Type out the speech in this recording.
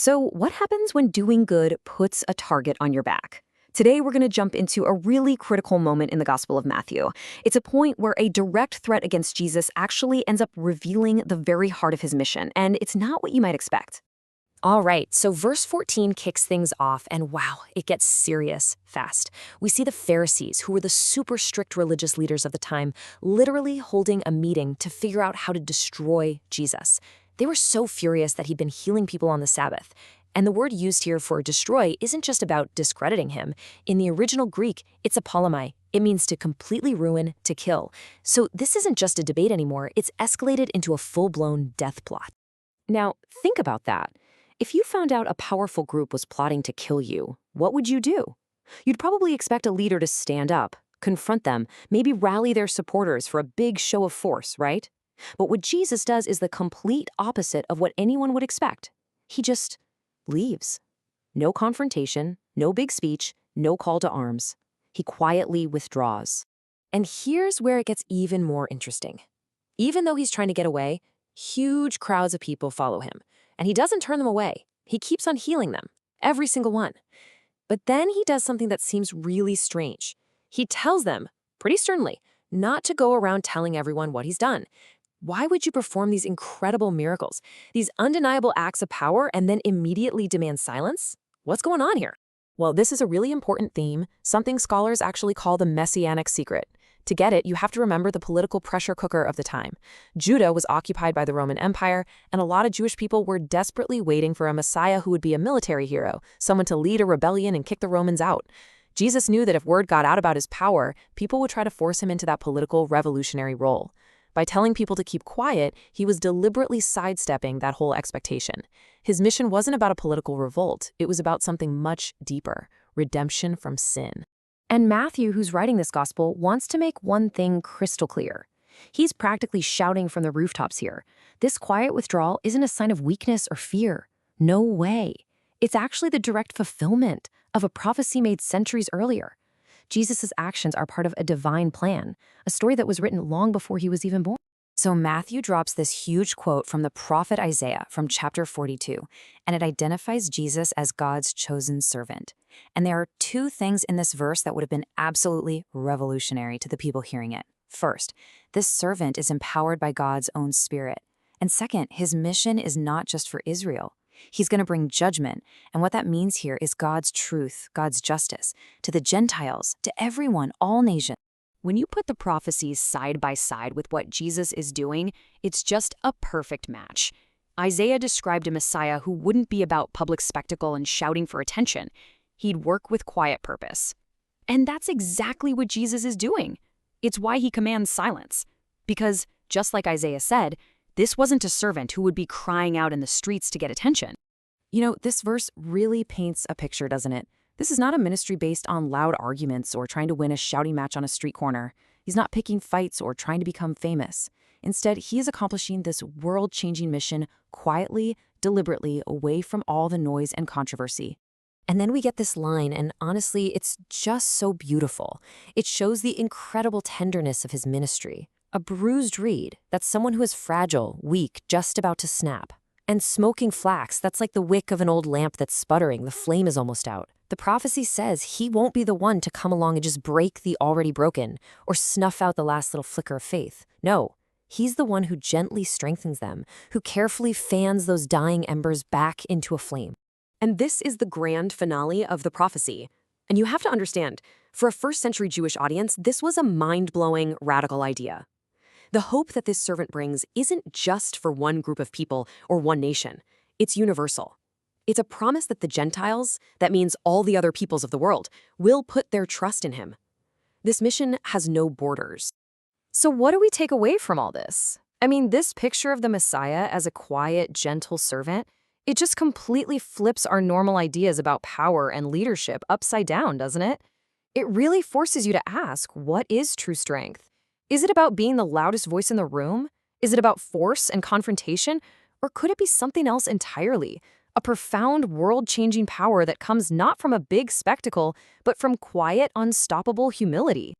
So, what happens when doing good puts a target on your back? Today, we're going to jump into a really critical moment in the Gospel of Matthew. It's a point where a direct threat against Jesus actually ends up revealing the very heart of his mission, and it's not what you might expect. All right, so verse 14 kicks things off, and wow, it gets serious fast. We see the Pharisees, who were the super strict religious leaders of the time, literally holding a meeting to figure out how to destroy Jesus. They were so furious that he'd been healing people on the Sabbath. And the word used here for destroy isn't just about discrediting him. In the original Greek, it's apolemai. It means to completely ruin, to kill. So this isn't just a debate anymore, it's escalated into a full-blown death plot. Now, think about that. If you found out a powerful group was plotting to kill you, what would you do? You'd probably expect a leader to stand up, confront them, maybe rally their supporters for a big show of force, right? But what Jesus does is the complete opposite of what anyone would expect. He just leaves. No confrontation, no big speech, no call to arms. He quietly withdraws. And here's where it gets even more interesting. Even though he's trying to get away, huge crowds of people follow him. And he doesn't turn them away. He keeps on healing them, every single one. But then he does something that seems really strange. He tells them, pretty sternly, not to go around telling everyone what he's done. Why would you perform these incredible miracles, these undeniable acts of power, and then immediately demand silence? What's going on here? Well, this is a really important theme, something scholars actually call the messianic secret. To get it, you have to remember the political pressure cooker of the time. Judah was occupied by the Roman Empire, and a lot of Jewish people were desperately waiting for a Messiah who would be a military hero, someone to lead a rebellion and kick the Romans out. Jesus knew that if word got out about his power, people would try to force him into that political revolutionary role. By telling people to keep quiet, he was deliberately sidestepping that whole expectation. His mission wasn't about a political revolt, it was about something much deeper: redemption from sin. And Matthew, who's writing this gospel, wants to make one thing crystal clear. He's practically shouting from the rooftops here. This quiet withdrawal isn't a sign of weakness or fear. No way. It's actually the direct fulfillment of a prophecy made centuries earlier. Jesus' actions are part of a divine plan, a story that was written long before he was even born. So Matthew drops this huge quote from the prophet Isaiah from chapter 42, and it identifies Jesus as God's chosen servant. And there are two things in this verse that would have been absolutely revolutionary to the people hearing it. First, this servant is empowered by God's own Spirit. And second, his mission is not just for Israel. He's going to bring judgment, and what that means here is God's truth, God's justice, to the Gentiles, to everyone, all nations. When you put the prophecies side by side with what Jesus is doing, it's just a perfect match. Isaiah described a Messiah who wouldn't be about public spectacle and shouting for attention. He'd work with quiet purpose. And that's exactly what Jesus is doing. It's why he commands silence. Because, just like Isaiah said, this wasn't a servant who would be crying out in the streets to get attention. You know, this verse really paints a picture, doesn't it? This is not a ministry based on loud arguments or trying to win a shouting match on a street corner. He's not picking fights or trying to become famous. Instead, he is accomplishing this world-changing mission quietly, deliberately, away from all the noise and controversy. And then we get this line, and honestly, it's just so beautiful. It shows the incredible tenderness of his ministry. A bruised reed, that's someone who is fragile, weak, just about to snap. And smoking flax, that's like the wick of an old lamp that's sputtering, the flame is almost out. The prophecy says he won't be the one to come along and just break the already broken, or snuff out the last little flicker of faith. No, he's the one who gently strengthens them, who carefully fans those dying embers back into a flame. And this is the grand finale of the prophecy. And you have to understand, for a first-century Jewish audience, this was a mind-blowing, radical idea. The hope that this servant brings isn't just for one group of people or one nation. It's universal. It's a promise that the Gentiles, that means all the other peoples of the world, will put their trust in him. This mission has no borders. So what do we take away from all this? I mean, this picture of the Messiah as a quiet, gentle servant, it just completely flips our normal ideas about power and leadership upside down, doesn't it? It really forces you to ask, what is true strength? Is it about being the loudest voice in the room? Is it about force and confrontation? Or could it be something else entirely? A profound, world-changing power that comes not from a big spectacle, but from quiet, unstoppable humility.